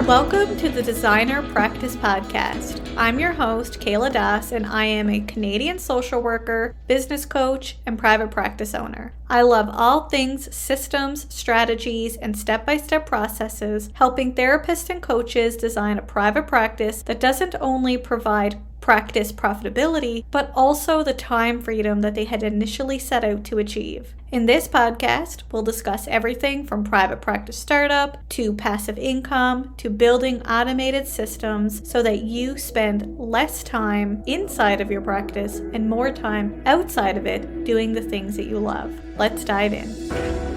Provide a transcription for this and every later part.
Welcome to the Designer Practice Podcast. I'm your host, Kayla Das, and I am a Canadian social worker, business coach, and private practice owner. I love all things systems, strategies, and step-by-step processes, helping therapists and coaches design a private practice that doesn't only provide practice profitability, but also the time freedom that they had initially set out to achieve. In this podcast, we'll discuss everything from private practice startup to passive income to building automated systems so that you spend less time inside of your practice and more time outside of it doing the things that you love. Let's dive in.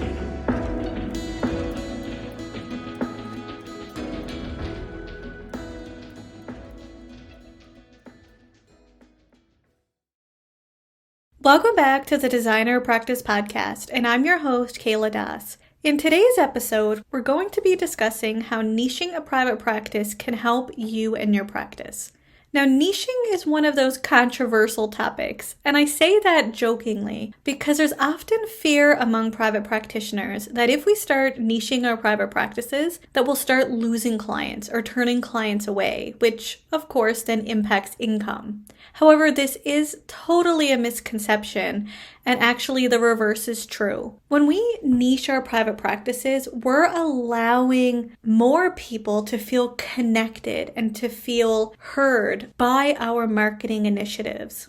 Welcome back to the Designer Practice Podcast, and I'm your host, Kayla Das. In today's episode, we're going to be discussing how niching a private practice can help you and your practice. Now, niching is one of those controversial topics, and I say that jokingly because there's often fear among private practitioners that if we start niching our private practices, that we'll start losing clients or turning clients away, which of course then impacts income. However, this is totally a misconception, and actually the reverse is true. When we niche our private practices, we're allowing more people to feel connected and to feel heard by our marketing initiatives.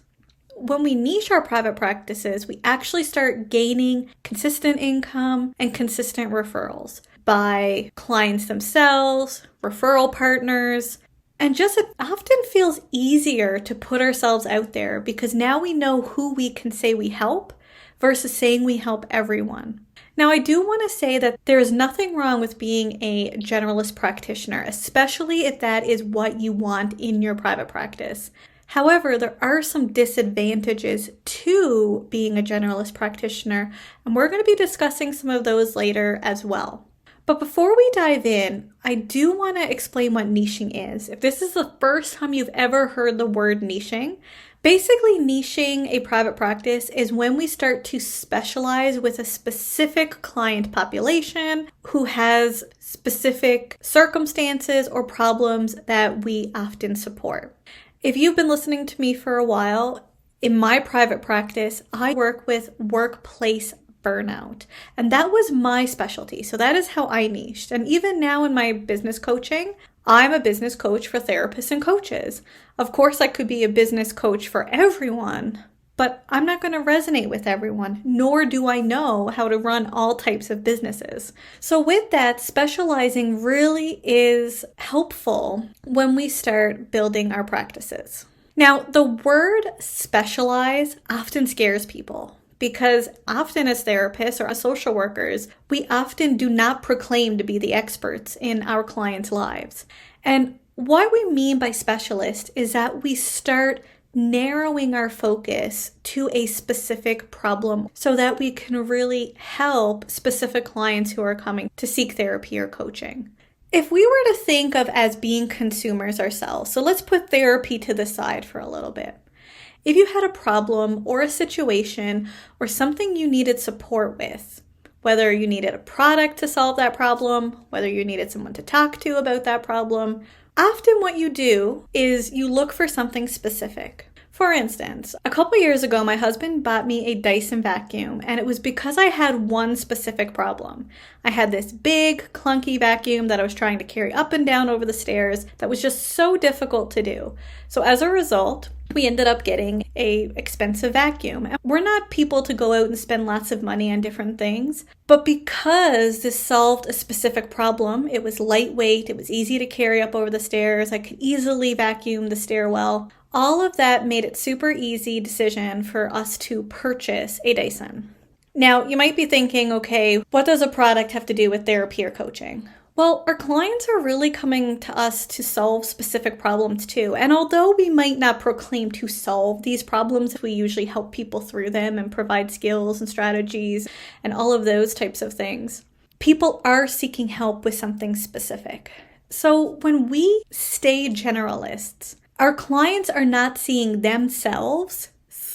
When we niche our private practices, we actually start gaining consistent income and consistent referrals by clients themselves, referral partners, and just it often feels easier to put ourselves out there because now we know who we can say we help versus saying we help everyone. Now, I do want to say that there is nothing wrong with being a generalist practitioner, especially if that is what you want in your private practice. However, there are some disadvantages to being a generalist practitioner, and we're going to be discussing some of those later as well. But before we dive in, I do want to explain what niching is. If this is the first time you've ever heard the word niching, basically niching a private practice is when we start to specialize with a specific client population who has specific circumstances or problems that we often support. If you've been listening to me for a while, in my private practice, I work with workplace burnout. And that was my specialty. So that is how I niched. And even now in my business coaching, I'm a business coach for therapists and coaches. Of course, I could be a business coach for everyone, but I'm not going to resonate with everyone, nor do I know how to run all types of businesses. So with that, specializing really is helpful when we start building our practices. Now, the word specialize often scares people, because often as therapists or as social workers, we often do not proclaim to be the experts in our clients' lives. And what we mean by specialist is that we start narrowing our focus to a specific problem so that we can really help specific clients who are coming to seek therapy or coaching. If we were to think of as being consumers ourselves, so let's put therapy to the side for a little bit. If you had a problem or a situation or something you needed support with, whether you needed a product to solve that problem, whether you needed someone to talk to about that problem, often what you do is you look for something specific. For instance, a couple years ago, my husband bought me a Dyson vacuum, and it was because I had one specific problem. I had this big, clunky vacuum that I was trying to carry up and down over the stairs that was just so difficult to do. So as a result, we ended up getting an expensive vacuum. And we're not people to go out and spend lots of money on different things, but because this solved a specific problem, it was lightweight, it was easy to carry up over the stairs, I could easily vacuum the stairwell. All of that made it super easy decision for us to purchase a Dyson. Now, you might be thinking, okay, what does a product have to do with therapy or coaching? Well, our clients are really coming to us to solve specific problems too. And although we might not proclaim to solve these problems, we usually help people through them and provide skills and strategies and all of those types of things. People are seeking help with something specific. So when we stay generalists, our clients are not seeing themselves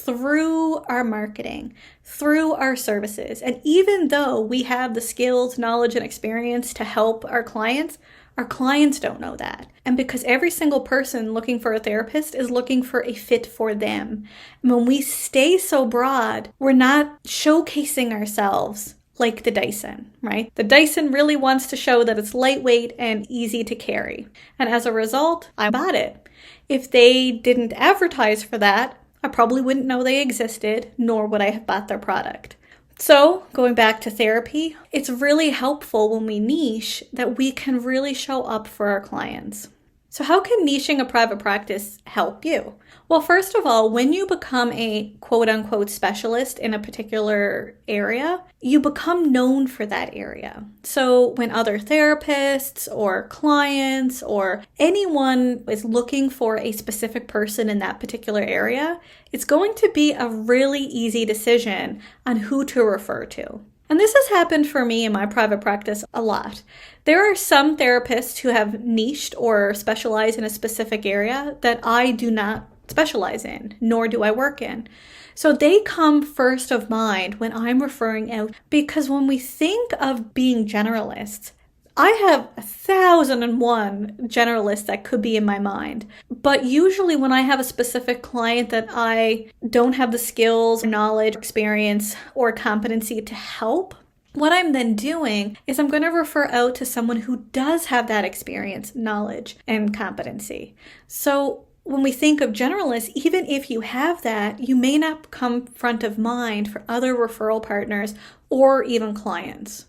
through our marketing, through our services. And even though we have the skills, knowledge, and experience to help our clients, Our clients don't know that. And because every single person looking for a therapist is looking for a fit for them. And when we stay so broad, we're not showcasing ourselves like the Dyson, right? The Dyson really wants to show that it's lightweight and easy to carry. And as a result, I bought it. If they didn't advertise for that, I probably wouldn't know they existed, nor would I have bought their product. So, going back to therapy, it's really helpful when we niche that we can really show up for our clients. So how can niching a private practice help you? Well, first of all, when you become a quote-unquote specialist in a particular area, you become known for that area. So when other therapists or clients or anyone is looking for a specific person in that particular area, it's going to be a really easy decision on who to refer to. And this has happened for me in my private practice a lot. There are some therapists who have niched or specialized in a specific area that I do not specialize in, nor do I work in. So they come first of mind when I'm referring out, because when we think of being generalists, I have 1,001 generalists that could be in my mind. But usually when I have a specific client that I don't have the skills, knowledge, experience, or competency to help, what I'm then doing is I'm going to refer out to someone who does have that experience, knowledge, and competency. So when we think of generalists, even if you have that, you may not come front of mind for other referral partners or even clients.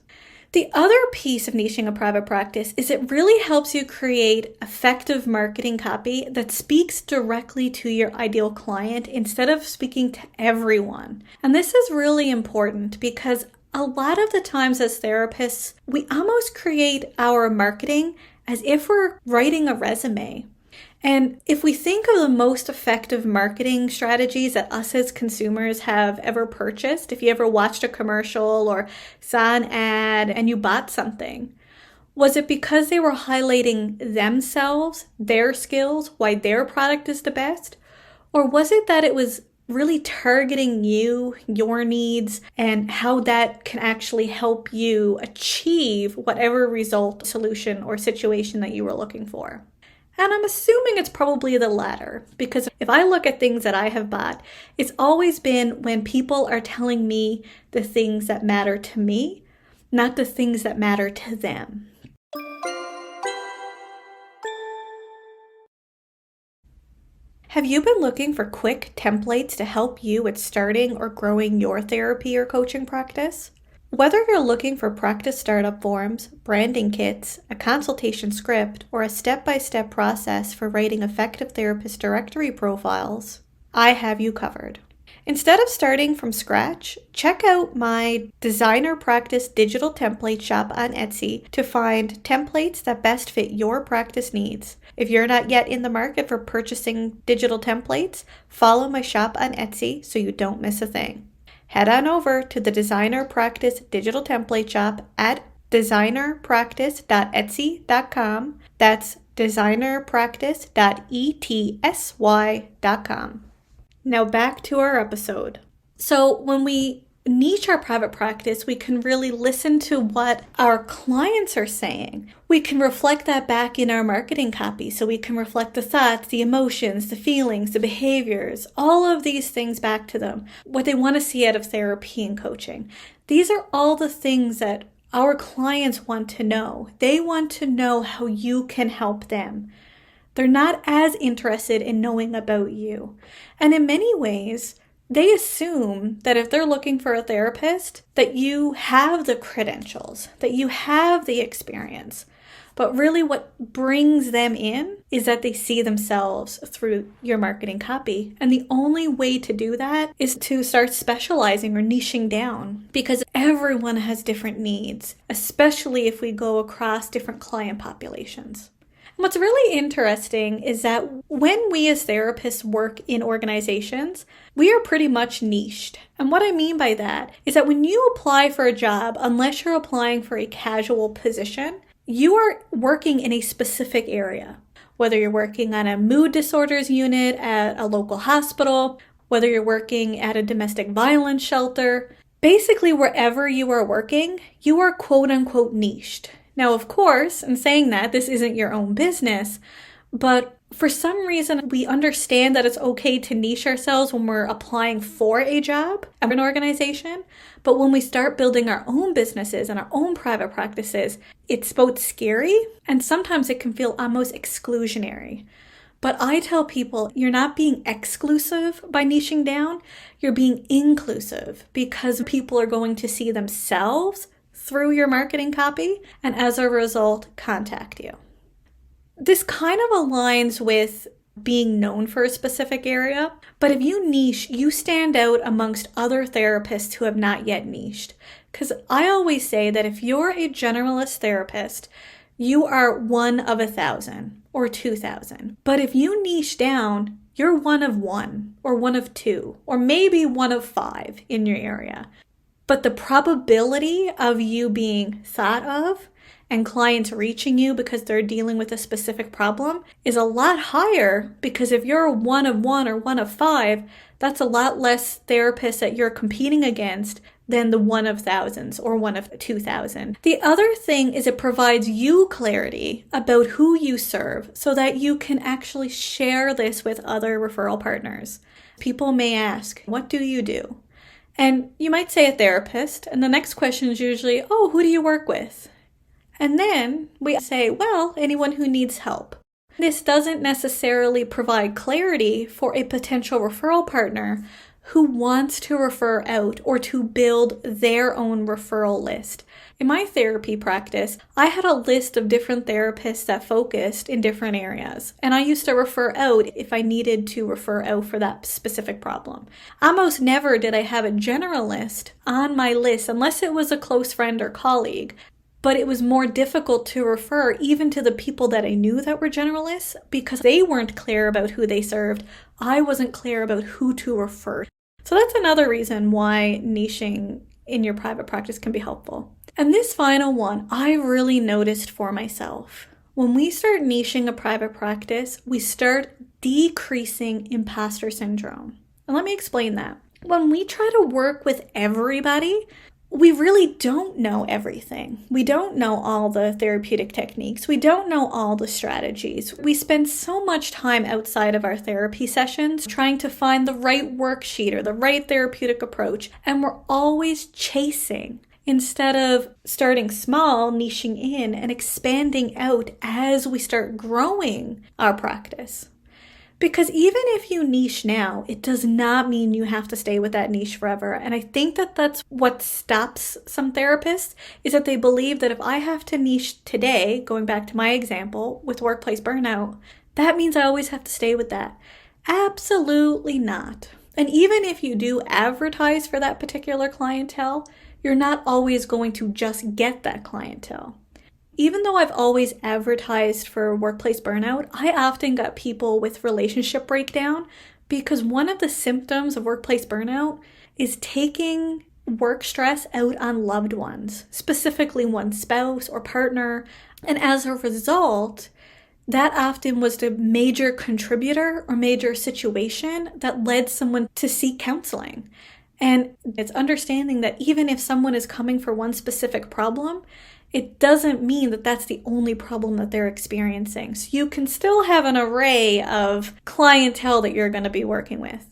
The other piece of niching a private practice is it really helps you create effective marketing copy that speaks directly to your ideal client instead of speaking to everyone. And this is really important because a lot of the times as therapists, we almost create our marketing as if we're writing a resume. And if we think of the most effective marketing strategies that us as consumers have ever purchased, if you ever watched a commercial or saw an ad and you bought something, was it because they were highlighting themselves, their skills, why their product is the best? Or was it that it was really targeting you, your needs, and how that can actually help you achieve whatever result, solution, or situation that you were looking for? And I'm assuming it's probably the latter, because if I look at things that I have bought, it's always been when people are telling me the things that matter to me, not the things that matter to them. Have you been looking for quick templates to help you with starting or growing your therapy or coaching practice? Whether you're looking for practice startup forms, branding kits, a consultation script, or a step-by-step process for writing effective therapist directory profiles, I have you covered. Instead of starting from scratch, check out my Designer Practice digital template shop on Etsy to find templates that best fit your practice needs. If you're not yet in the market for purchasing digital templates, follow my shop on Etsy so you don't miss a thing. Head on over to the Designer Practice digital template shop at designerpractice.etsy.com. That's designerpractice.etsy.com. Now back to our episode. So when we niche our private practice, we can really listen to what our clients are saying. We can reflect that back in our marketing copy. So we can reflect the thoughts, the emotions, the feelings, the behaviors, all of these things back to them, what they want to see out of therapy and coaching. These are all the things that our clients want to know. They want to know how you can help them. They're not as interested in knowing about you. And in many ways, they assume that if they're looking for a therapist, that you have the credentials, that you have the experience. But really what brings them in is that they see themselves through your marketing copy. And the only way to do that is to start specializing or niching down, because everyone has different needs, especially if we go across different client populations. What's really interesting is that when we as therapists work in organizations, we are pretty much niched. And what I mean by that is that when you apply for a job, unless you're applying for a casual position, you are working in a specific area. Whether you're working on a mood disorders unit at a local hospital, whether you're working at a domestic violence shelter, basically wherever you are working, you are quote unquote niched. Now, of course, in saying that, this isn't your own business, but for some reason, we understand that it's okay to niche ourselves when we're applying for a job at an organization. But when we start building our own businesses and our own private practices, it's both scary and sometimes it can feel almost exclusionary. But I tell people, you're not being exclusive by niching down, you're being inclusive because people are going to see themselves through your marketing copy and as a result, contact you. This kind of aligns with being known for a specific area, but if you niche, you stand out amongst other therapists who have not yet niched. Because I always say that if you're a generalist therapist, you are one of 1,000 or 2,000. But if you niche down, you're one of one or one of two, or maybe one of 5 in your area. But the probability of you being thought of and clients reaching you because they're dealing with a specific problem is a lot higher, because if you're one of one or one of 5, that's a lot less therapists that you're competing against than the one of thousands or one of 2,000. The other thing is it provides you clarity about who you serve so that you can actually share this with other referral partners. People may ask, what do you do? And you might say a therapist, and the next question is usually, oh, who do you work with? And then we say, well, anyone who needs help. This doesn't necessarily provide clarity for a potential referral partner who wants to refer out or to build their own referral list. In my therapy practice, I had a list of different therapists that focused in different areas, and I used to refer out if I needed to refer out for that specific problem. Almost never did I have a generalist on my list unless it was a close friend or colleague. But it was more difficult to refer even to the people that I knew that were generalists because they weren't clear about who they served. I wasn't clear about who to refer. So that's another reason why niching in your private practice can be helpful. And this final one, I really noticed for myself. When we start niching a private practice, we start decreasing imposter syndrome. And let me explain that. When we try to work with everybody, we really don't know everything. We don't know all the therapeutic techniques. We don't know all the strategies. We spend so much time outside of our therapy sessions trying to find the right worksheet or the right therapeutic approach, and we're always chasing instead of starting small, niching in, and expanding out as we start growing our practice. Because even if you niche now, it does not mean you have to stay with that niche forever. And I think that that's what stops some therapists, is that they believe that if I have to niche today, going back to my example with workplace burnout, that means I always have to stay with that. Absolutely not. And even if you do advertise for that particular clientele, you're not always going to just get that clientele. Even though I've always advertised for workplace burnout, I often got people with relationship breakdown because one of the symptoms of workplace burnout is taking work stress out on loved ones, specifically one's spouse or partner. And as a result, that often was the major contributor or major situation that led someone to seek counseling. And it's understanding that even if someone is coming for one specific problem, it doesn't mean that that's the only problem that they're experiencing. So you can still have an array of clientele that you're going to be working with.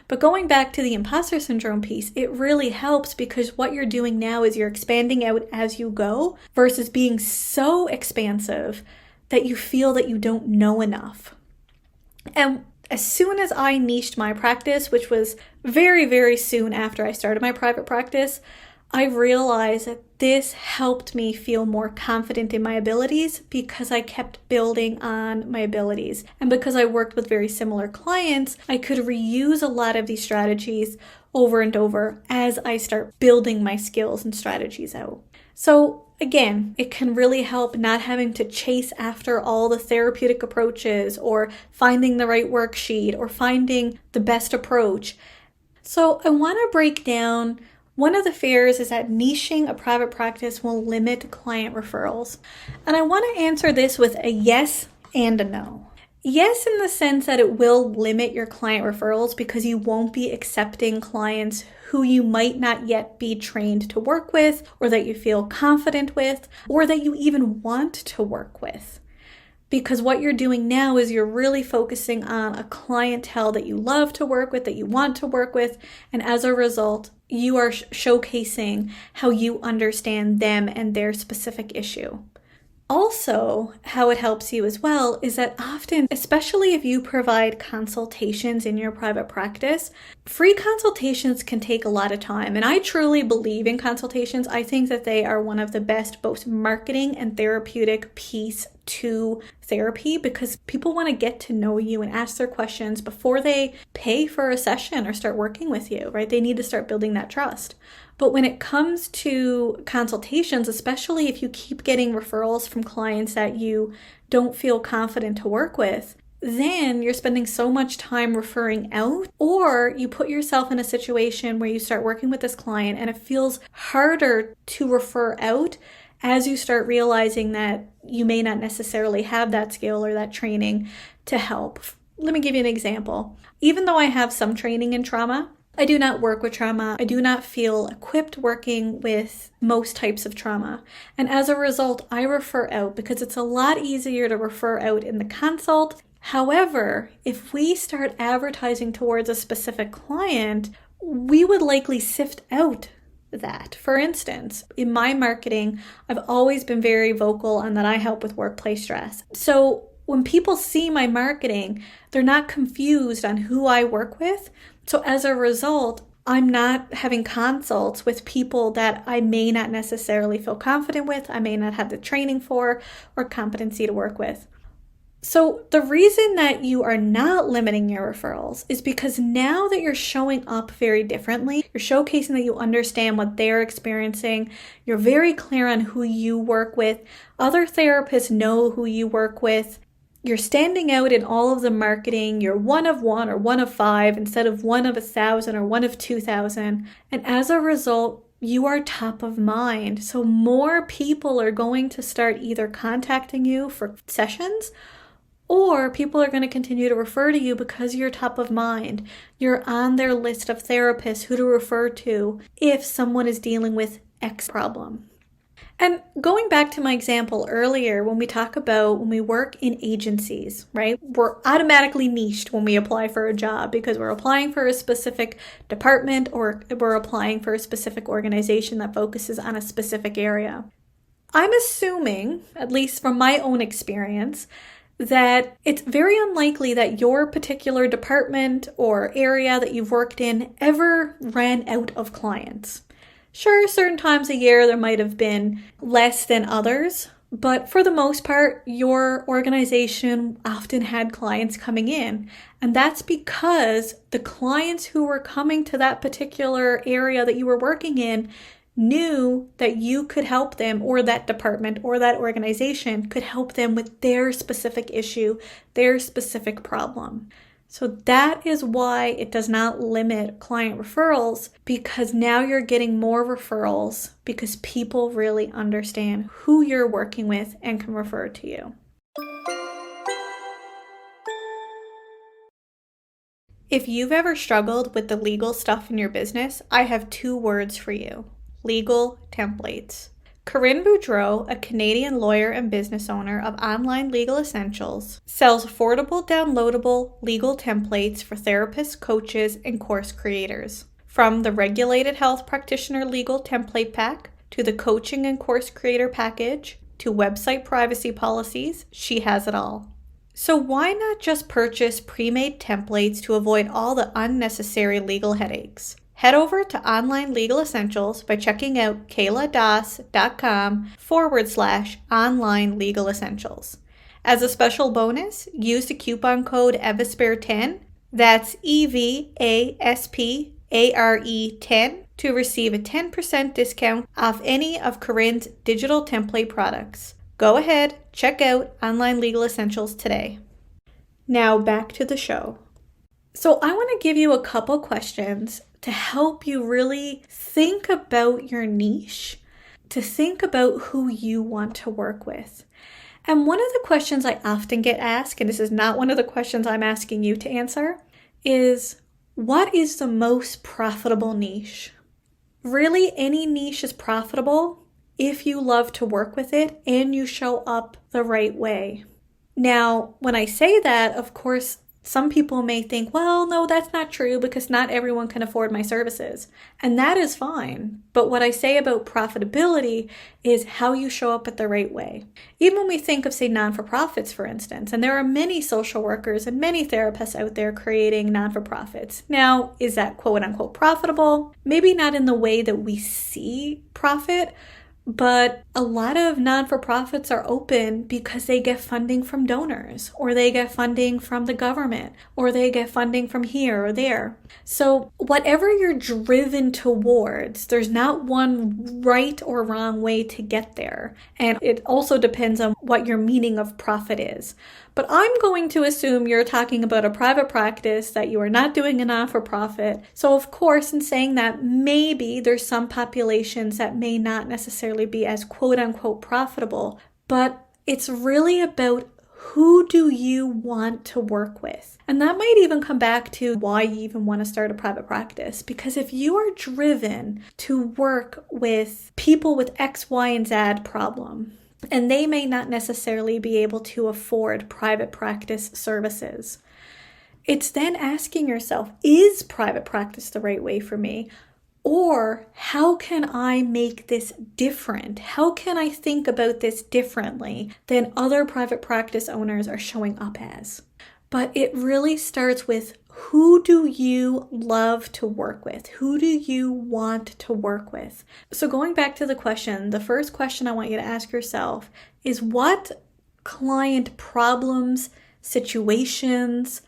But going back to the imposter syndrome piece, it really helps because what you're doing now is you're expanding out as you go versus being so expansive that you feel that you don't know enough. And as soon as I niched my practice, which was very, very soon after I started my private practice, I realized that this helped me feel more confident in my abilities because I kept building on my abilities. And because I worked with very similar clients, I could reuse a lot of these strategies over and over as I start building my skills and strategies out. So again, it can really help not having to chase after all the therapeutic approaches or finding the right worksheet or finding the best approach. So I want to break down one of the fears is that niching a private practice will limit client referrals. And I want to answer this with a yes and a no. Yes, in the sense that it will limit your client referrals because you won't be accepting clients who you might not yet be trained to work with, or that you feel confident with, or that you even want to work with. Because what you're doing now is you're really focusing on a clientele that you love to work with, that you want to work with, and as a result, you are showcasing how you understand them and their specific issue. Also, how it helps you as well is that often, especially if you provide consultations in your private practice, free consultations can take a lot of time. And I truly believe in consultations. I think that they are one of the best, both marketing and therapeutic piece to therapy, because people want to get to know you and ask their questions before they pay for a session or start working with you, right? They need to start building that trust. But when it comes to consultations, especially if you keep getting referrals from clients that you don't feel confident to work with, then you're spending so much time referring out, or you put yourself in a situation where you start working with this client and it feels harder to refer out as you start realizing that you may not necessarily have that skill or that training to help. Let me give you an example. Even though I have some training in trauma, I do not work with trauma. I do not feel equipped working with most types of trauma. And as a result, I refer out because it's a lot easier to refer out in the consult. However, if we start advertising towards a specific client, we would likely sift out that. For instance, in my marketing, I've always been very vocal on that I help with workplace stress. So when people see my marketing, they're not confused on who I work with. So as a result, I'm not having consults with people that I may not necessarily feel confident with, I may not have the training for, or competency to work with. So the reason that you are not limiting your referrals is because now that you're showing up very differently, you're showcasing that you understand what they're experiencing, you're very clear on who you work with, other therapists know who you work with, you're standing out in all of the marketing, you're one of one or one of five instead of one of 1,000 or one of 2,000. And as a result, you are top of mind. So more people are going to start either contacting you for sessions, or people are going to continue to refer to you because you're top of mind. You're on their list of therapists who to refer to if someone is dealing with X problem. And going back to my example earlier, when we work in agencies, right? We're automatically niched when we apply for a job because we're applying for a specific department or we're applying for a specific organization that focuses on a specific area. I'm assuming, at least from my own experience, that it's very unlikely that your particular department or area that you've worked in ever ran out of clients. Sure, certain times a year there might have been less than others, but for the most part, your organization often had clients coming in. And that's because the clients who were coming to that particular area that you were working in knew that you could help them, or that department or that organization could help them with their specific issue, their specific problem. So that is why it does not limit client referrals, because now you're getting more referrals because people really understand who you're working with and can refer to you. If you've ever struggled with the legal stuff in your business, I have 2 words for you: legal templates. Corinne Boudreau, a Canadian lawyer and business owner of Online Legal Essentials, sells affordable, downloadable legal templates for therapists, coaches, and course creators. From the Regulated Health Practitioner Legal Template Pack, to the Coaching and Course Creator Package, to website privacy policies, she has it all. So why not just purchase pre-made templates to avoid all the unnecessary legal headaches? Head over to Online Legal Essentials by checking out kayladas.com/online legal essentials. As a special bonus, use the coupon code EVASPARE10, that's EVASPARE10, to receive a 10% discount off any of Corinne's digital template products. Go ahead, check out Online Legal Essentials today. Now back to the show. So I want to give you a couple questions to help you really think about your niche, to think about who you want to work with. And one of the questions I often get asked, and this is not one of the questions I'm asking you to answer, is what is the most profitable niche? Really, any niche is profitable if you love to work with it and you show up the right way. Now, when I say that, of course, some people may think, well, no, that's not true because not everyone can afford my services. And that is fine. But what I say about profitability is how you show up at the right way. Even when we think of, say, non-for-profits, for instance, and there are many social workers and many therapists out there creating non-for-profits. Now, is that quote unquote profitable? Maybe not in the way that we see profit, but a lot of non-for-profits are open because they get funding from donors, or they get funding from the government, or they get funding from here or there. So whatever you're driven towards, there's not one right or wrong way to get there. And it also depends on what your meaning of profit is. But I'm going to assume you're talking about a private practice, that you are not doing a non-for-profit. So of course, in saying that, maybe there's some populations that may not necessarily be as quote unquote profitable, but it's really about who do you want to work with? And that might even come back to why you even want to start a private practice. Because if you are driven to work with people with X, Y, and Z problem, and they may not necessarily be able to afford private practice services, it's then asking yourself, is private practice the right way for me? Or how can I make this different? How can I think about this differently than other private practice owners are showing up as? But it really starts with, who do you love to work with? Who do you want to work with? So going back to the question, the first question I want you to ask yourself is, what client problems, situations,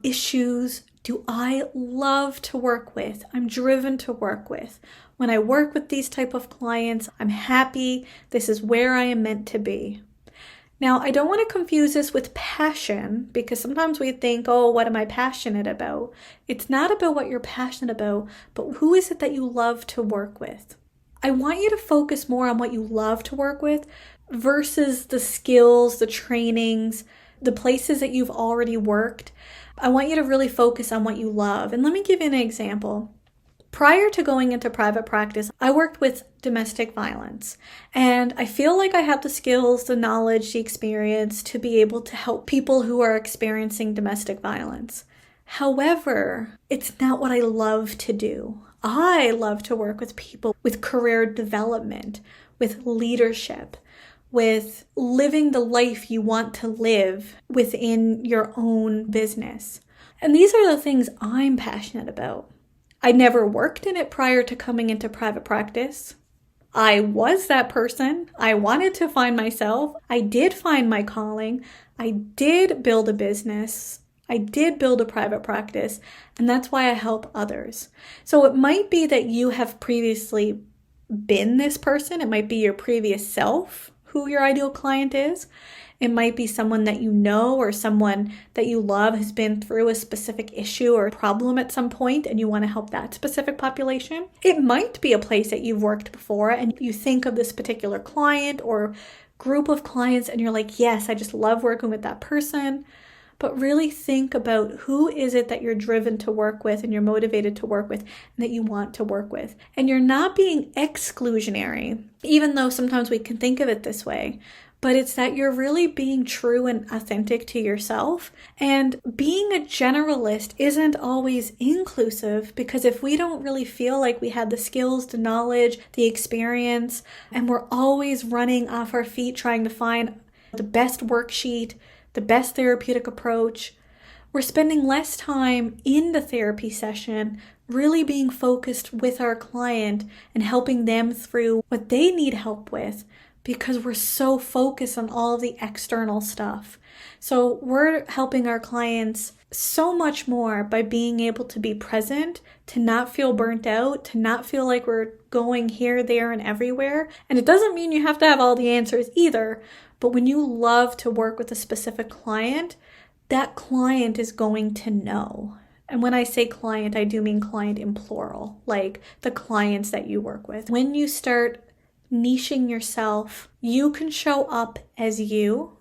issues do I love to work with? I'm driven to work with. When I work with these type of clients, I'm happy. This is where I am meant to be. Now, I don't want to confuse this with passion, because sometimes we think, oh, what am I passionate about? It's not about what you're passionate about, but who is it that you love to work with? I want you to focus more on what you love to work with versus the skills, the trainings, the places that you've already worked. I want you to really focus on what you love. And let me give you an example. Prior to going into private practice, I worked with domestic violence, and I feel like I have the skills, the knowledge, the experience to be able to help people who are experiencing domestic violence. However, it's not what I love to do. I love to work with people with career development, with leadership, with living the life you want to live within your own business. And these are the things I'm passionate about. I never worked in it prior to coming into private practice. I was that person. I wanted to find myself. I did find my calling. I did build a business. I did build a private practice, and that's why I help others. So it might be that you have previously been this person. It might be your previous self who your ideal client is. It might be someone that you know, or someone that you love has been through a specific issue or problem at some point and you want to help that specific population. It might be a place that you've worked before and you think of this particular client or group of clients and you're like, yes, I just love working with that person. But really think about, who is it that you're driven to work with and you're motivated to work with and that you want to work with. And you're not being exclusionary, even though sometimes we can think of it this way. But it's that you're really being true and authentic to yourself. And being a generalist isn't always inclusive, because if we don't really feel like we have the skills, the knowledge, the experience, and we're always running off our feet trying to find the best worksheet, the best therapeutic approach, we're spending less time in the therapy session really being focused with our client and helping them through what they need help with, because we're so focused on all of the external stuff. So we're helping our clients so much more by being able to be present, to not feel burnt out, to not feel like we're going here, there, and everywhere. And it doesn't mean you have to have all the answers either, but when you love to work with a specific client, that client is going to know. And when I say client, I do mean client in plural, like the clients that you work with. When you start niching yourself, you can show up as you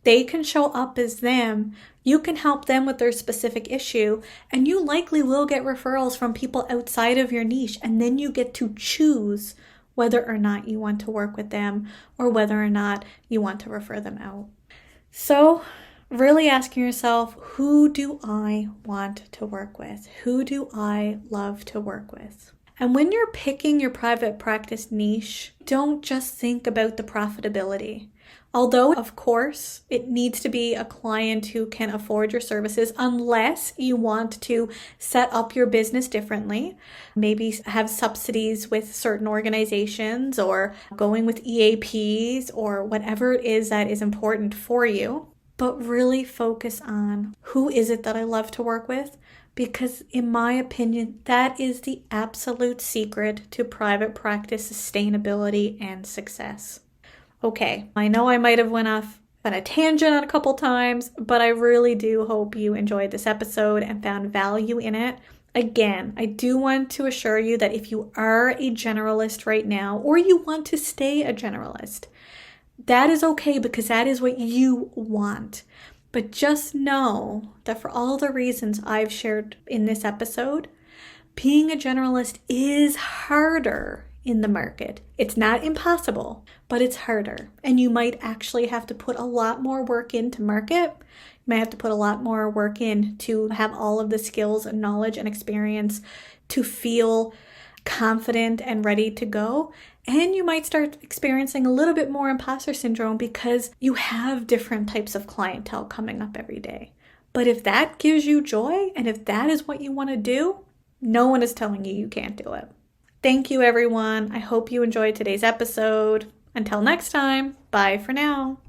They can show up as them. You can help them with their specific issue, and you likely will get referrals from people outside of your niche, and then you get to choose whether or not you want to work with them or whether or not you want to refer them out. So, really asking yourself, who do I want to work with? Who do I love to work with? And when you're picking your private practice niche, don't just think about the profitability. Although, of course, it needs to be a client who can afford your services unless you want to set up your business differently. Maybe have subsidies with certain organizations or going with EAPs or whatever it is that is important for you. But really focus on who is it that I love to work with? Because in my opinion, that is the absolute secret to private practice sustainability and success. Okay, I know I might have went off on a tangent on a couple times, but I really do hope you enjoyed this episode and found value in it. Again, I do want to assure you that if you are a generalist right now, or you want to stay a generalist, that is okay because that is what you want. But just know that for all the reasons I've shared in this episode, being a generalist is harder in the market. It's not impossible, but it's harder. And you might actually have to put a lot more work into market. You might have to put a lot more work in to have all of the skills and knowledge and experience to feel confident and ready to go. And you might start experiencing a little bit more imposter syndrome because you have different types of clientele coming up every day. But if that gives you joy and if that is what you want to do, no one is telling you can't do it. Thank you, everyone. I hope you enjoyed today's episode. Until next time, bye for now.